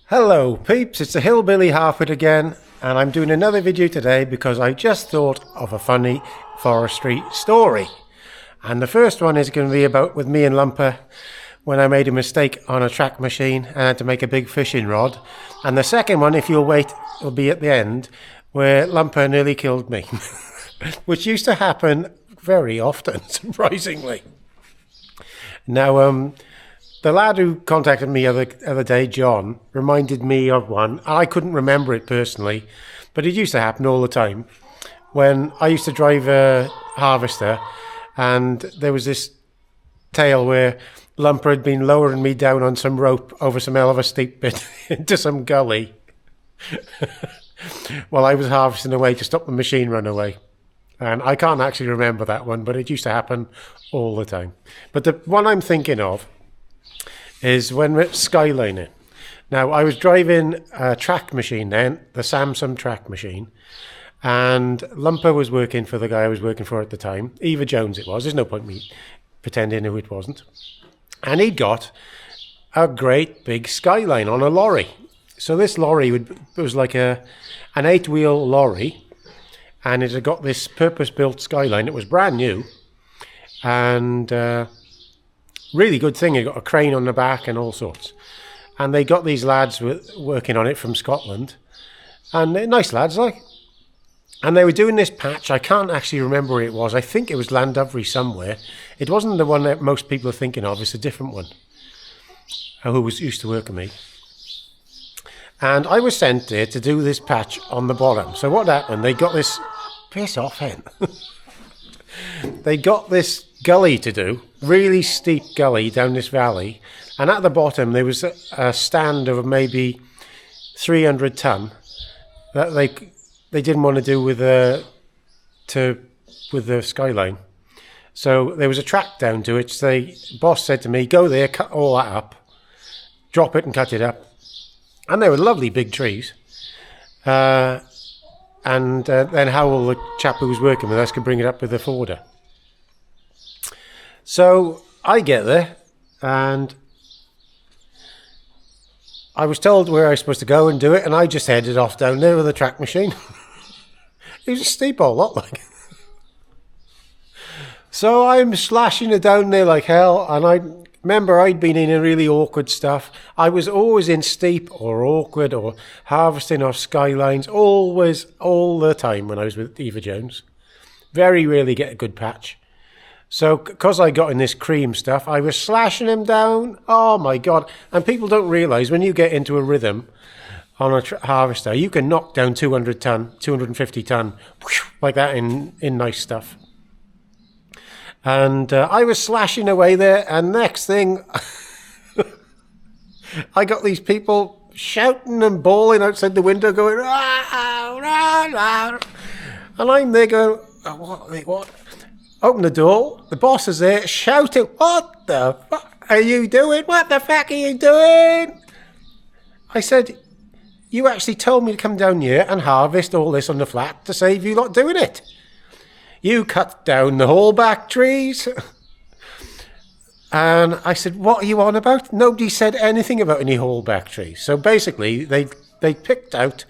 Hello peeps, it's the Hillbilly Harpit again, and I'm doing another video today because I just thought of a funny forestry story. And the first one is going to be about with me and Lumper when I made a mistake on a track machine and had to make a big fishing rod. And the second one, if you'll wait, will be at the end, where Lumper nearly killed me. Which used to happen very often, surprisingly. Now, the lad who contacted me the other day, John, reminded me of one. I couldn't remember it personally, but it used to happen all the time. When I used to drive a harvester, and there was this tale where Lumper had been lowering me down on some rope over some hell of a steep bit into some gully while I was harvesting away to stop the machine run away. And I can't actually remember that one, but it used to happen all the time. But the one I'm thinking of is when we're skylining. Now, I was driving a track machine then, the Samsung track machine, and Lumper was working for the guy I was working for at the time. Eva Jones it was. There's no point me pretending who it wasn't. And he'd got a great big skyline on a lorry. So this lorry was like an 8-wheel lorry, and it had got this purpose-built skyline. It was brand new, and really good thing. It got a crane on the back and all sorts. And they got these lads working on it from Scotland, and they're nice lads, like. And they were doing this patch. I can't actually remember where it was. I think it was Llandovery somewhere. It wasn't the one that most people are thinking of. It's a different one. Who used to work with me. And I was sent there to do this patch on the bottom. So what happened? They got this... Piss off, hen. They got this gully to do. Really steep gully down this valley. And at the bottom there was a stand of maybe 300 ton that they didn't want to do with the skyline. So there was a track down to it. So the boss said to me, go there, cut all that up, drop it and cut it up. And they were lovely big trees. And then Howell, the chap who was working with us, could bring it up with the forder. So I get there, and I was told where I was supposed to go and do it, and I just headed off down there with a track machine. It was a steep old lot, like. So I'm slashing it down there like hell, and I remember I'd been in a really awkward stuff. I was always in steep or awkward or harvesting off skylines, always, all the time when I was with Eva Jones. Very rarely get a good patch. So because I got in this cream stuff, I was slashing them down. Oh my God. And people don't realise when you get into a rhythm on a harvester, you can knock down 200 ton, 250 ton, like that in nice stuff. And I was slashing away there, and next thing, I got these people shouting and bawling outside the window going, "Ah, rah, rah." And I'm there going, oh, what? Open the door, the boss is there shouting, what the fuck are you doing? What the fuck are you doing? I said, you actually told me to come down here and harvest all this on the flat to save you lot doing it. You cut down the whole back trees. And I said, what are you on about? Nobody said anything about any whole back trees. So basically, they picked out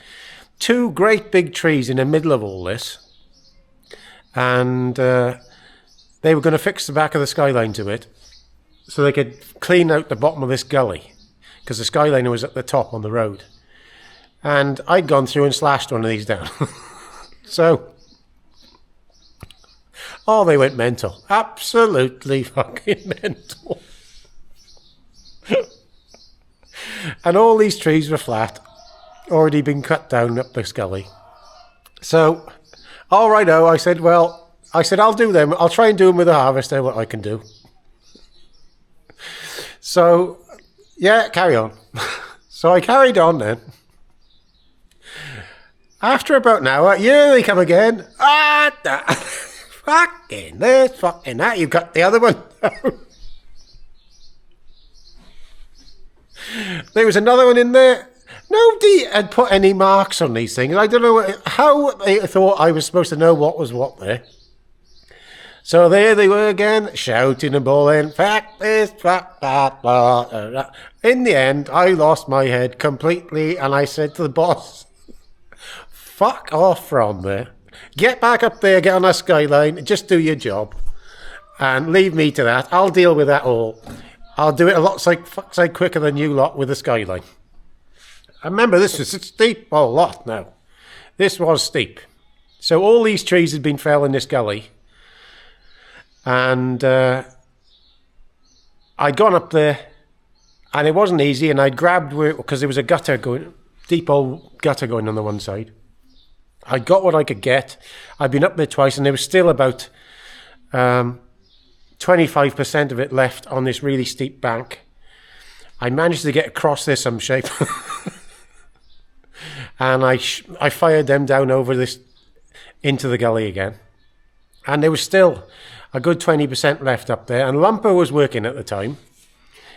2 great big trees in the middle of all this. And they were going to fix the back of the skyline to it so they could clean out the bottom of this gully, because the skyline was at the top on the road. And I'd gone through and slashed one of these down. So... oh, they went mental. Absolutely fucking mental. And all these trees were flat, already been cut down up this gully. So, all righto, I said, I'll do them. I'll try and do them with a harvester, what I can do. So, yeah, carry on. So I carried on then. After about an hour, here they come again. Fucking this, fucking that, you got the other one. There was another one in there. Nobody had put any marks on these things. I don't know how they thought I was supposed to know what was what there. So there they were again, shouting and bawling, "Fact is, fact, blah, blah." In the end, I lost my head completely, and I said to the boss, "Fuck off from there. Get back up there, get on a skyline, just do your job, and leave me to that. I'll deal with that all. I'll do it a lot fuck's sake quicker than you lot with the skyline." I remember this was steep, a lot now. This was steep. So all these trees had been felled in this gully. And I'd gone up there, and it wasn't easy, and I'd grabbed, because there was a gutter going, deep old gutter going on the one side. I got what I could get. I'd been up there twice, and there was still about 25% of it left on this really steep bank. I managed to get across there some shape. And I fired them down over this, into the gully again. And there was still a good 20% left up there. And Lumper was working at the time.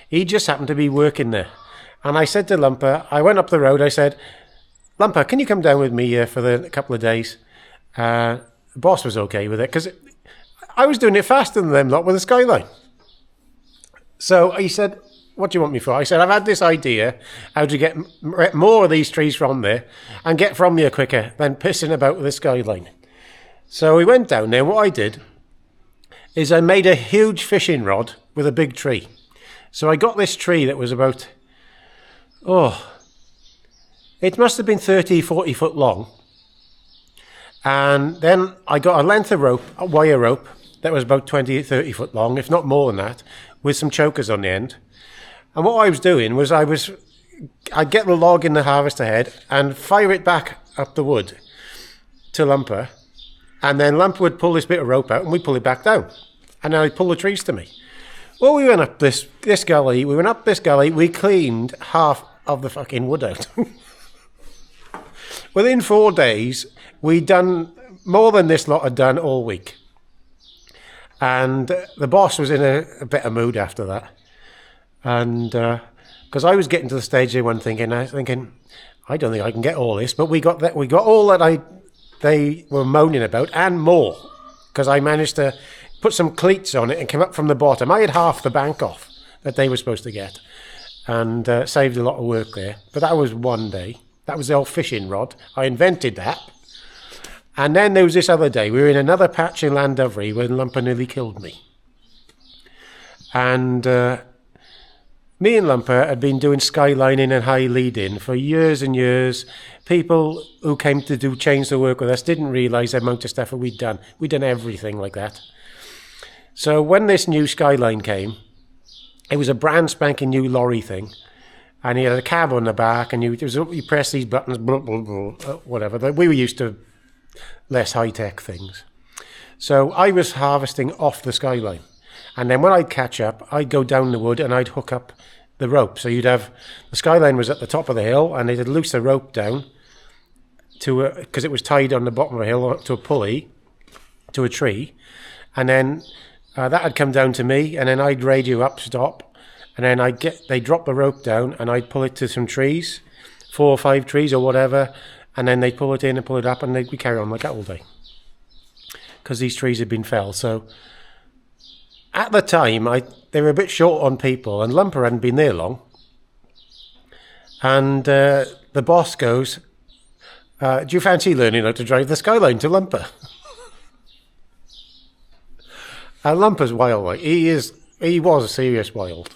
He just happened to be working there. And I said to Lumper, I went up the road, I said, "Lumper, can you come down with me for a couple of days?" The boss was okay with it, because I was doing it faster than them lot with the skyline. So he said, "What do you want me for?" I said, "I've had this idea how to get more of these trees from there and get from you quicker than pissing about with the skyline." So we went down there. What I did is I made a huge fishing rod with a big tree. So I got this tree that was about, it must have been 30, 40 foot long. And then I got a length of rope, a wire rope, that was about 20, 30 foot long, if not more than that, with some chokers on the end. And what I was doing was I'd get the log in the harvester head and fire it back up the wood to Lumper. And then Lumper would pull this bit of rope out and we'd pull it back down. And then I'd pull the trees to me. Well, we went up this gully. We went up this gully. We cleaned half of the fucking wood out. Within 4 days, we'd done more than this lot had done all week. And the boss was in a better mood after that. And because I was getting to the stage there one thinking, I don't think I can get all this. But we got all that they were moaning about and more. Because I managed to put some cleats on it and came up from the bottom. I had half the bank off that they were supposed to get. And saved a lot of work there. But that was one day. That was the old fishing rod. I invented that. And then there was this other day. We were in another patch in Llandovery when Lumper nearly killed me. And me and Lumper had been doing skylining and high leading for years and years. People who came to change the work with us didn't realise the amount of stuff that we'd done. We'd done everything like that. So when this new skyline came, it was a brand spanking new lorry thing. And he had a cab on the back, and you press these buttons, blah, blah, blah, whatever. We were used to less high-tech things. So I was harvesting off the skyline. And then when I'd catch up, I'd go down the wood and I'd hook up the rope. So you'd have, the skyline was at the top of the hill, and they'd loose the rope down to because it was tied on the bottom of the hill to a pulley, to a tree. And then that had come down to me, and then I'd radio up, stop. And then they'd drop the rope down, and I'd pull it to some trees, 4 or 5 trees or whatever. And then they'd pull it in and pull it up, and we'd carry on like that all day. Because these trees had been felled. So at the time, they were a bit short on people, and Lumper hadn't been there long. And the boss goes, "Do you fancy learning how to drive the skyline to Lumper?" And Lumper's wild, like he was a serious wild.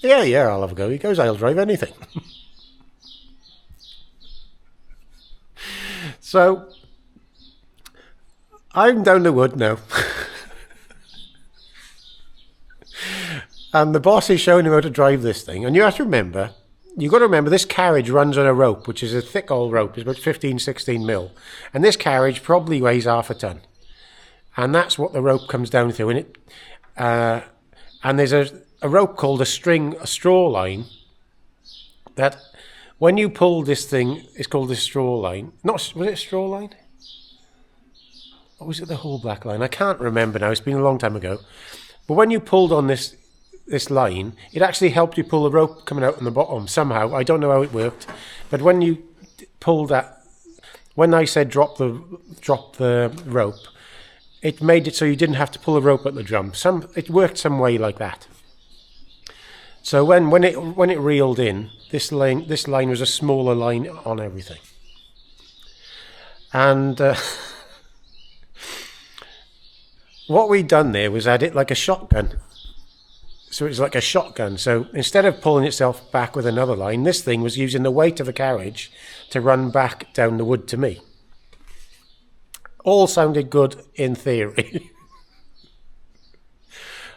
Yeah, I'll have a go. He goes, "I'll drive anything." So I'm down the wood now. And the boss is showing him how to drive this thing. And you have to remember, you've got to remember this carriage runs on a rope, which is a thick old rope. It's about 15, 16 mil. And this carriage probably weighs half a ton. And that's what the rope comes down through. And there's a rope called a straw line, that when you pull this thing, it's called a straw line. Was it a straw line? Or was it the whole black line? I can't remember now. It's been a long time ago. But when you pulled on this line, it actually helped you pull the rope coming out on the bottom somehow. I don't know how it worked. But when you pulled that, when I said drop the rope, it made it so you didn't have to pull a rope at the drum. It worked some way like that. So when it reeled in, this line was a smaller line on everything. And what we'd done there was add it like a shotgun. So it was like a shotgun. So instead of pulling itself back with another line, this thing was using the weight of the carriage to run back down the wood to me. All sounded good in theory.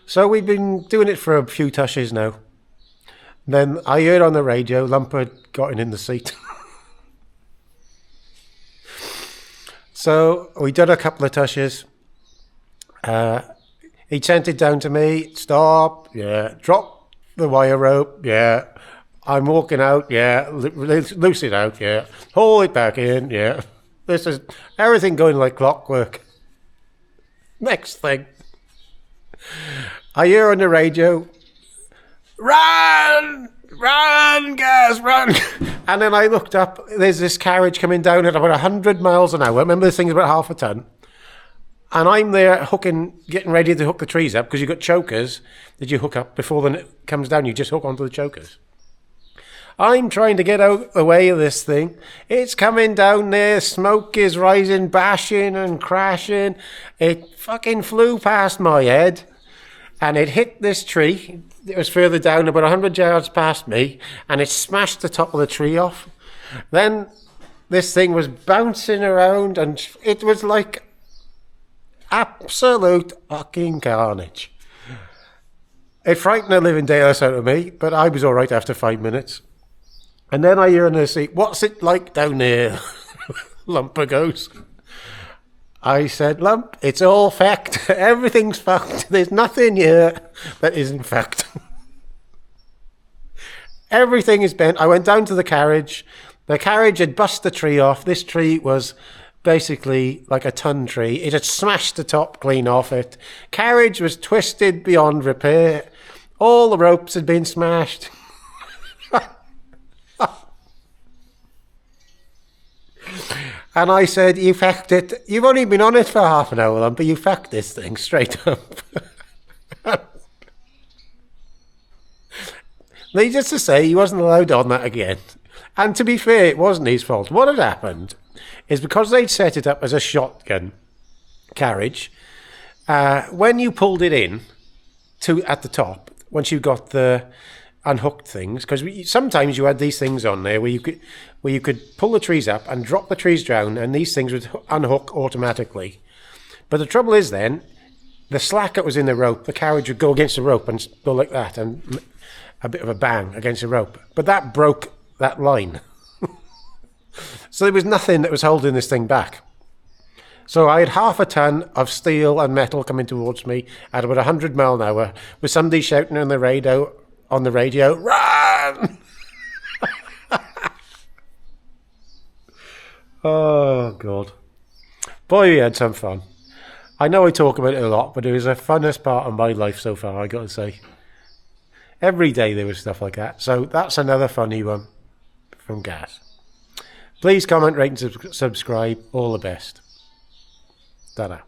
So we've been doing it for a few tushes now. Then I heard on the radio, Lumper had gotten in the seat. So we did a couple of tushes. He sent it down to me. Stop. Yeah. Drop the wire rope. Yeah. I'm walking out. Yeah. Loose it out. Yeah. Hold it back in. Yeah. This is everything going like clockwork. Next thing, I hear on the radio, run, gas, run. And then I looked up, there's this carriage coming down at about 100 miles an hour. Remember, this thing's about half a ton. And I'm there getting ready to hook the trees up, because you've got chokers that you hook up before it comes down. You just hook onto the chokers. I'm trying to get out the way of this thing. It's coming down there. Smoke is rising, bashing and crashing. It fucking flew past my head. And it hit this tree. It was further down, about 100 yards past me. And it smashed the top of the tree off. Then this thing was bouncing around. And it was like absolute fucking carnage. It frightened the living daylights out of me. But I was all right after 5 minutes. And then I hear in the seat, what's it like down there? Lumper goes. I said, Lump, it's all fact. Everything's fact. There's nothing here that isn't fact. Everything is bent. I went down to the carriage. The carriage had bust the tree off. This tree was basically like a ton tree. It had smashed the top clean off it. Carriage was twisted beyond repair. All the ropes had been smashed. And I said, you fact it. You've only been on it for half an hour, but you fact this thing straight up. Needless to say, he wasn't allowed on that again. And to be fair, it wasn't his fault. What had happened is because they'd set it up as a shotgun carriage, when you pulled it in at the top, once you got the unhooked things, because sometimes you had these things on there where you could pull the trees up and drop the trees down, and these things would unhook automatically. But the trouble is then, the slack that was in the rope, the carriage would go against the rope and go like that, and a bit of a bang against the rope. But that broke that line. So there was nothing that was holding this thing back. So I had half a ton of steel and metal coming towards me at about 100 mile an hour, with somebody shouting on the radio, run! Oh, God. Boy, we had some fun. I know I talk about it a lot, but it was the funnest part of my life so far, I got to say. Every day there was stuff like that. So that's another funny one from Gaz. Please comment, rate and subscribe. All the best. Ta-da.